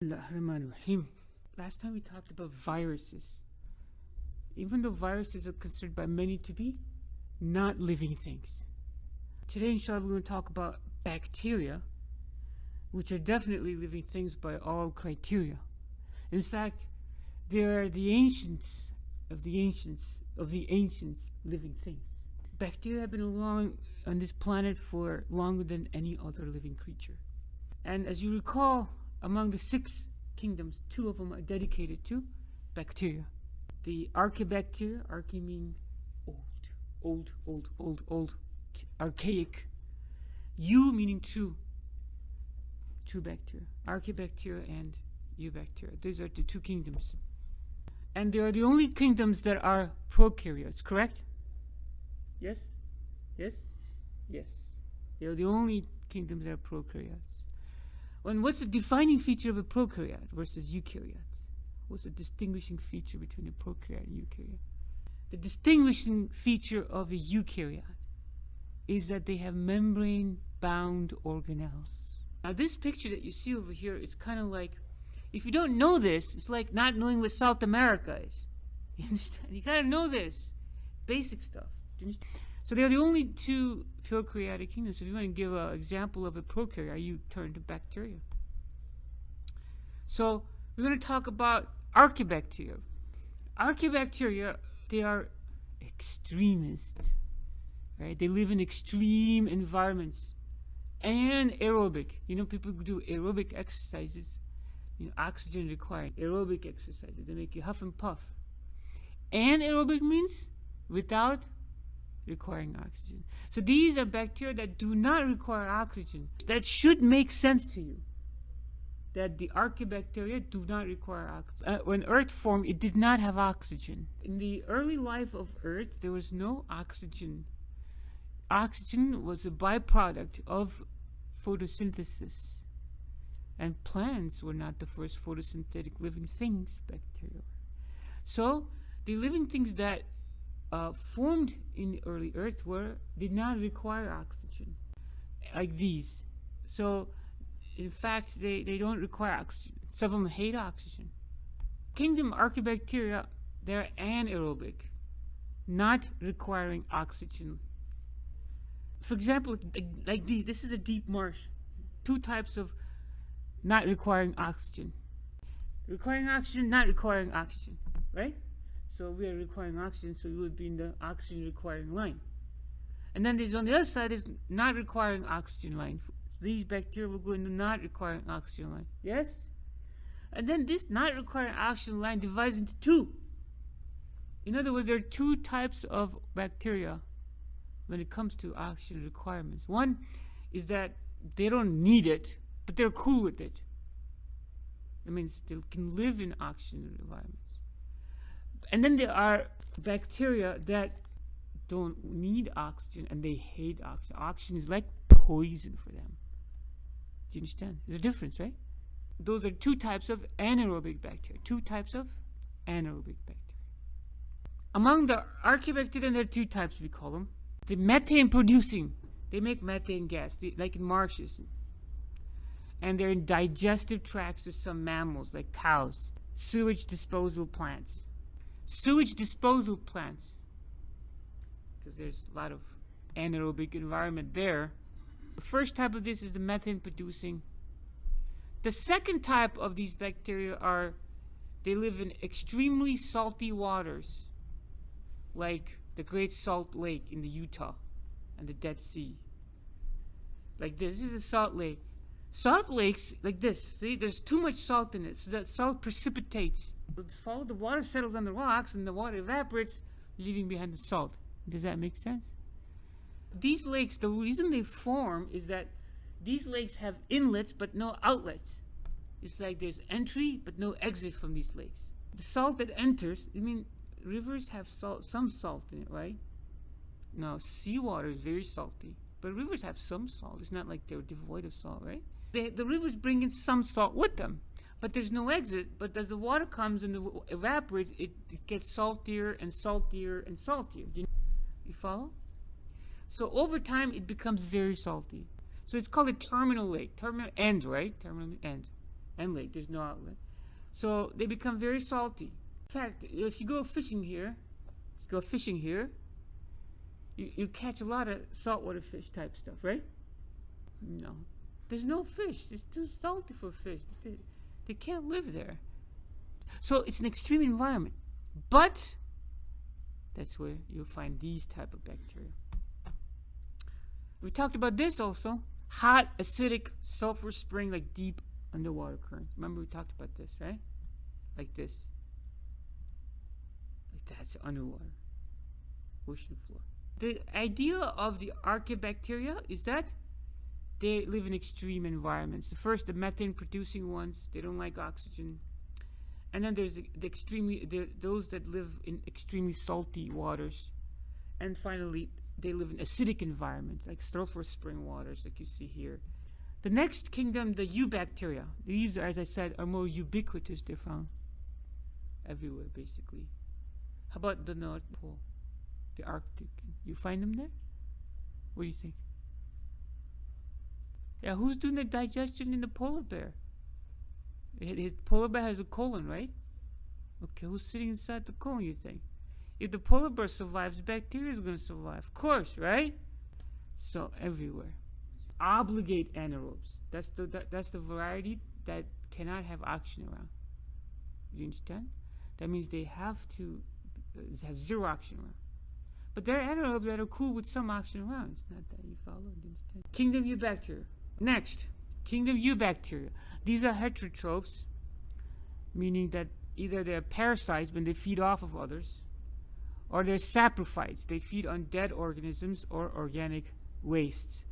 Bismillahirrahmanirrahim. Last time we talked about viruses. Even though viruses are considered by many to be not living things. Today, inshallah, we're going to talk about bacteria, which are definitely living things by all criteria. In fact, they are the ancients of the ancients of the ancients living things. Bacteria have been along on this planet for longer than any other living creature. And as you recall, among the 6 kingdoms, 2 of them are dedicated to bacteria. The archaebacteria, archae meaning old, archaic. Meaning true bacteria. Archaebacteria and eubacteria. These are the 2 kingdoms. And they are the only kingdoms that are prokaryotes, correct? Yes? Yes? Yes. They are the only kingdoms that are prokaryotes. And what's the defining feature of a prokaryote versus eukaryote? What's the distinguishing feature between a prokaryote and eukaryote? The distinguishing feature of a eukaryote is that they have membrane-bound organelles. Now this picture that you see over here is kind of like, if you don't know this, it's like not knowing what South America is. You understand? You gotta know this. Basic stuff. So they are the only 2 prokaryotic kingdoms. So if you want to give an example of a prokaryote, you turn to bacteria. So we're going to talk about archaebacteria. Archaebacteria, they are extremists, right? They live in extreme environments and aerobic. You know, people who do aerobic exercises, oxygen required. Aerobic exercises, they make you huff and puff. Anaerobic means without requiring oxygen. So these are bacteria that do not require oxygen. That should make sense to you, that the archaebacteria do not require oxygen. When Earth formed, it did not have oxygen. In the early life of Earth, there was no oxygen. Oxygen was a byproduct of photosynthesis. And plants were not the first photosynthetic living things, bacteria. So the living things that formed in the early Earth did not require oxygen, like these. So, in fact, they don't require oxygen. Some of them hate oxygen. Kingdom archaebacteria, they're anaerobic, not requiring oxygen. For example, like these, this is a deep marsh. 2 types of not requiring oxygen. Requiring oxygen, not requiring oxygen, right? So we are requiring oxygen, so we would be in the oxygen requiring line. And then there's on the other side is not requiring oxygen line. So these bacteria will go in the not requiring oxygen line. Yes? And then this not requiring oxygen line divides into 2. In other words, there are 2 types of bacteria when it comes to oxygen requirements. One is that they don't need it, but they're cool with it. It means they can live in oxygen environments. And then there are bacteria that don't need oxygen and they hate oxygen. Oxygen is like poison for them. Do you understand? There's a difference, right? Those are 2 types of anaerobic bacteria. 2 types of anaerobic bacteria. Among the archaebacteria, there are 2 types, we call them. The methane producing. They make methane gas, like in marshes. And they're in digestive tracts of some mammals, like cows. Sewage disposal plants. Sewage disposal plants, because there's a lot of anaerobic environment there. The first type of this is the methane producing. The second type of these bacteria they live in extremely salty waters, like the Great Salt Lake in the Utah and the Dead Sea. Like this is a salt lake. Salt lakes, like this, see, there's too much salt in it, so that salt precipitates. The water settles on the rocks and the water evaporates, leaving behind the salt. Does that make sense? These lakes, the reason they form is that these lakes have inlets but no outlets. It's like there's entry but no exit from these lakes. The salt that enters, rivers have some salt in it, right? No, seawater is very salty, but rivers have some salt. It's not like they're devoid of salt, right? The rivers bring in some salt with them. But there's no exit. But as the water comes and evaporates, it gets saltier and saltier and saltier. You follow? So over time, it becomes very salty. So it's called a terminal lake. Terminal end, right? Terminal end. and lake. There's no outlet. So they become very salty. In fact, if you go fishing here, you catch a lot of saltwater fish type stuff, right? No. There's no fish. It's too salty for fish. They can't live there. So it's an extreme environment. But that's where you'll find these type of bacteria. We talked about this also. Hot, acidic, sulfur spring, like deep underwater currents. Remember we talked about this, right? Like this. Like that's underwater. Ocean floor. The idea of the archaebacteria is that they live in extreme environments. The first, the methane-producing ones, they don't like oxygen. And then there's those that live in extremely salty waters. And finally, they live in acidic environments, like sulfur spring waters, like you see here. The next kingdom, the eubacteria. These, as I said, are more ubiquitous. They're found everywhere, basically. How about the North Pole, the Arctic? You find them there? What do you think? Yeah, who's doing the digestion in the polar bear? The polar bear has a colon, right? Okay, who's sitting inside the colon, you think? If the polar bear survives, bacteria is going to survive. Of course, right? So, everywhere. Obligate anaerobes. That's the variety that cannot have oxygen around. Do you understand? That means they have to have zero oxygen around. But there are anaerobes that are cool with some oxygen around. It's not that. You follow? Do you understand? Kingdom eubacteria. Next, kingdom eubacteria. These are heterotrophs, meaning that either they're parasites when they feed off of others, or they're saprophytes. They feed on dead organisms or organic wastes.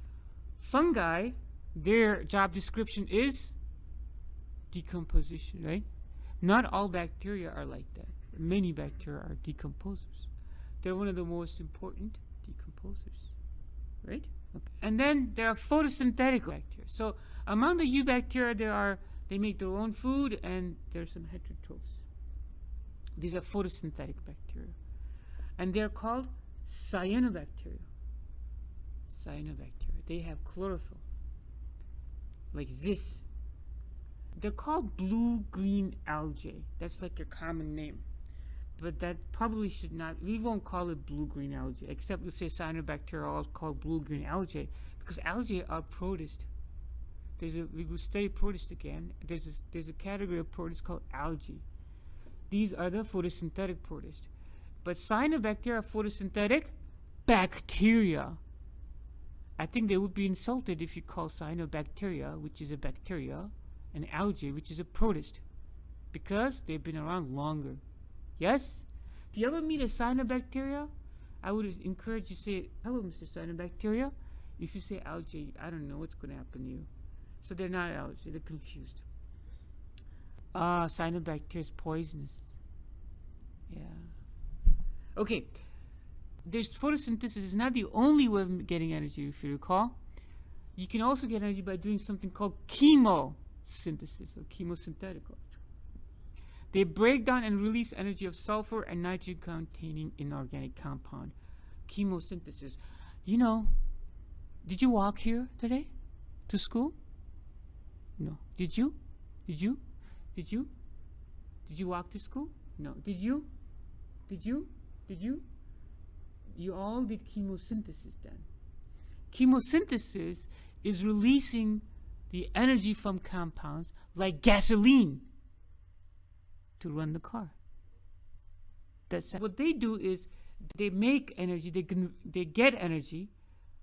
Fungi, their job description is decomposition, right? Not all bacteria are like that. Many bacteria are decomposers. They're one of the most important decomposers, right? Okay. And then there are photosynthetic bacteria. So among the eubacteria, they make their own food, and there's some heterotrophs. These are photosynthetic bacteria. And they're called cyanobacteria. Cyanobacteria. They have chlorophyll. Like this. They're called blue-green algae. That's like a common name. But that probably should not, we won't call it blue-green algae, except we say cyanobacteria are called blue-green algae, because algae are protist. We will study protist again. There's a category of protists called algae. These are the photosynthetic protists. But cyanobacteria are photosynthetic bacteria. I think they would be insulted if you call cyanobacteria, which is a bacteria, and algae, which is a protist, because they've been around longer. Yes? If you ever meet a cyanobacteria, I would encourage you to say, hello, Mr. Cyanobacteria. If you say algae, I don't know what's going to happen to you. So they're not algae, they're confused. Cyanobacteria is poisonous. Yeah. Okay. There's photosynthesis is not the only way of getting energy, if you recall. You can also get energy by doing something called chemosynthesis, or chemosynthetic. They break down and release energy of sulfur and nitrogen containing inorganic compound. Chemosynthesis. You know, did you walk here today to school? No. Did you? Did you? Did you? Did you walk to school? No. Did you? Did you? Did you? You all did chemosynthesis then. Chemosynthesis is releasing the energy from compounds like gasoline to run the car. That's what they do is they make energy, they get energy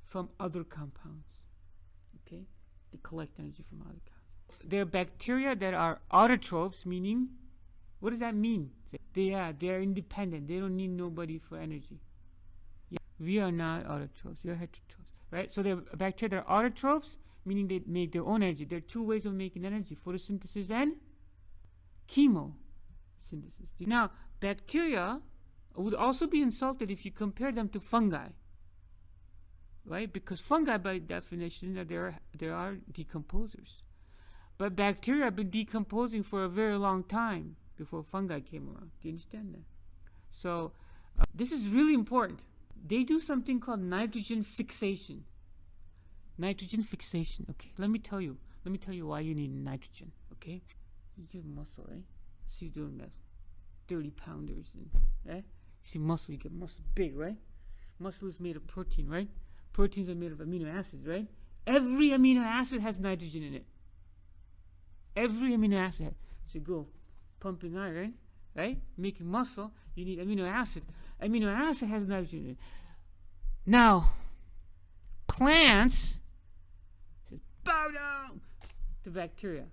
from other compounds. Okay? They collect energy from other compounds. There are bacteria that are autotrophs, meaning, what does that mean? They are independent. They don't need nobody for energy. Yeah. We are not autotrophs. We are heterotrophs. Right? So there are bacteria that are autotrophs, meaning they make their own energy. There are two ways of making energy, photosynthesis and chemosynthesis. Now, bacteria would also be insulted if you compare them to fungi. Right? Because fungi, by definition, they are decomposers. But bacteria have been decomposing for a very long time before fungi came around. Do you understand that? So, this is really important. They do something called nitrogen fixation. Nitrogen fixation. Okay, let me tell you why you need nitrogen. Okay. You get muscle, right? So you're doing that 30 pounders, and right? See muscle, you get muscle big, right? Muscle is made of protein, right? Proteins are made of amino acids, right? Every amino acid has nitrogen in it. Every amino acid. So you go pumping iron, right? Making muscle, you need amino acid. Amino acid has nitrogen in it. Now, plants bow down to bacteria.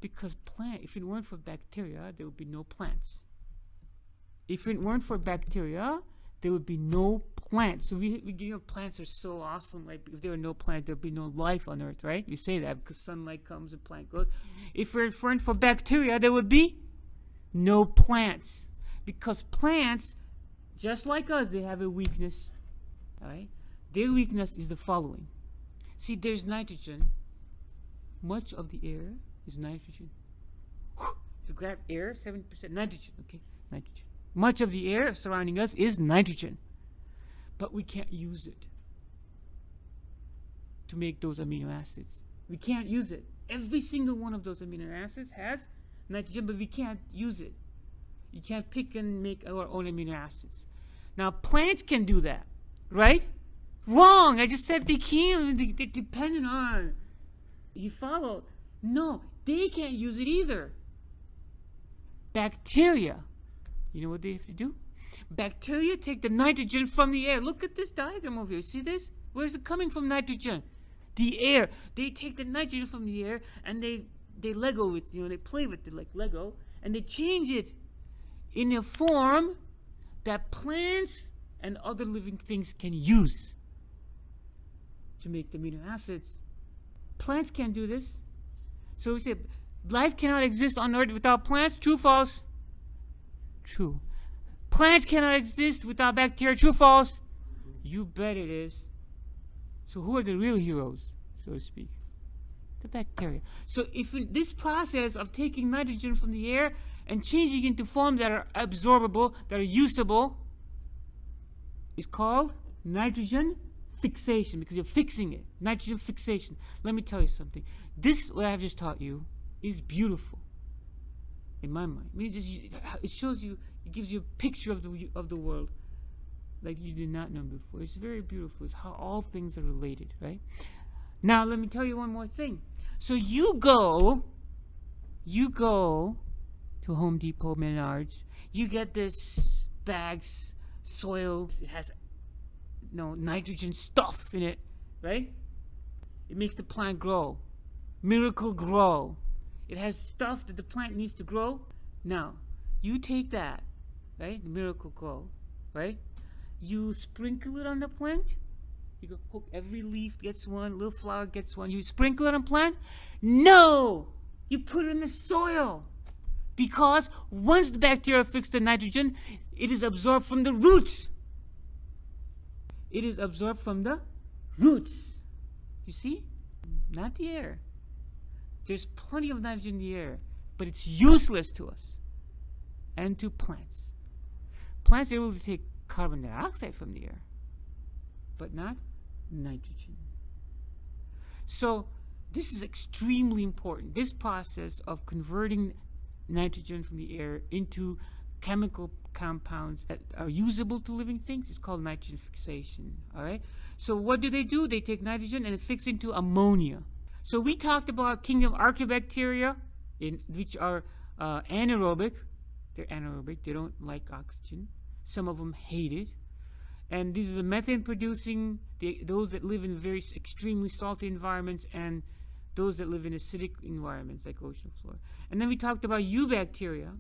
Because if it weren't for bacteria, there would be no plants. If it weren't for bacteria, there would be no plants. So plants are so awesome. Like if there were no plants, there'd be no life on Earth, right? You say that because sunlight comes and plant goes. If it weren't for bacteria, there would be no plants. Because plants, just like us, they have a weakness. All right? Their weakness is the following. See, there's nitrogen. Much of the air is nitrogen. If you grab air, 70% nitrogen, okay? Nitrogen. Much of the air surrounding us is nitrogen. But we can't use it to make those amino acids. We can't use it. Every single one of those amino acids has nitrogen, but we can't use it. You can't pick and make our own amino acids. Now, plants can do that, right? Wrong. I just said they can't. They're dependent on. You follow? No, they can't use it either. Bacteria, you know what they have to do? Bacteria take the nitrogen from the air. Look at this diagram over here. See this? Where's it coming from, nitrogen? The air. They take the nitrogen from the air and they Lego it, they play with it like Lego, and they change it in a form that plants and other living things can use to make the amino acids. Plants can't do this. So we say life cannot exist on Earth without plants. True, false? True. Plants cannot exist without bacteria. True, false? You bet it is. So who are the real heroes, so to speak? The bacteria. So if in this process of taking nitrogen from the air and changing it into forms that are absorbable, that are usable, is called nitrogen fixation, because you're fixing it. Nitrogen fixation. Let me tell you something. This, what I've just taught you, is beautiful in my mind. I mean, it shows you, it gives you a picture of the world like you did not know before. It's very beautiful. It's how all things are related, right? Now, let me tell you one more thing. So you go to Home Depot, Menards, you get this bags, soil, it has nitrogen stuff in it, right? It makes the plant grow. Miracle Grow. It has stuff that the plant needs to grow. Now, you take that, right? The Miracle Grow, right? You sprinkle it on the plant. You go, hook, every leaf gets one, little flower gets one. You sprinkle it on plant? No! You put it in the soil. Because once the bacteria fix the nitrogen, it is absorbed from the roots. It is absorbed from the roots. You see? Not the air. There's plenty of nitrogen in the air, but it's useless to us and to plants. Plants are able to take carbon dioxide from the air, but not nitrogen. So this is extremely important. This process of converting nitrogen from the air into chemical compounds that are usable to living things is called nitrogen fixation. All right. So what do? They take nitrogen and fix into ammonia. So we talked about kingdom archaebacteria, which are anaerobic. They're anaerobic. They don't like oxygen. Some of them hate it. And these are the methane producing, those that live in very extremely salty environments, and those that live in acidic environments like ocean floor. And then we talked about eubacteria.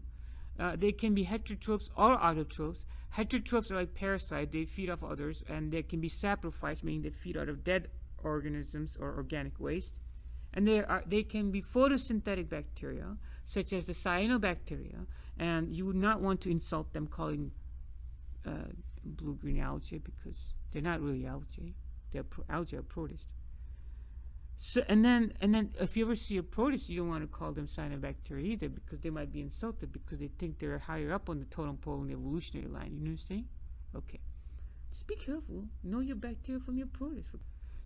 They can be heterotrophs or autotrophs. Heterotrophs are like parasites. They feed off others, and they can be saprophys, meaning they feed out of dead organisms or organic waste. And they can be photosynthetic bacteria, such as the cyanobacteria, and you would not want to insult them calling blue-green algae, because they're not really algae. Algae are protists. So, and then if you ever see a protist, you don't want to call them cyanobacteria either, because they might be insulted because they think they're higher up on the totem pole in the evolutionary line. You know what I'm saying? Okay. Just be careful. Know your bacteria from your protists.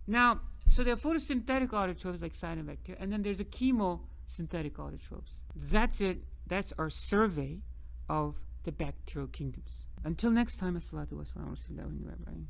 Now, so there are photosynthetic autotrophs like cyanobacteria, and then there's a synthetic autotrophs. That's it. That's our survey of the bacterial kingdoms. Until next time, assalatu wassalamu ala rasulillah wa ala alihi.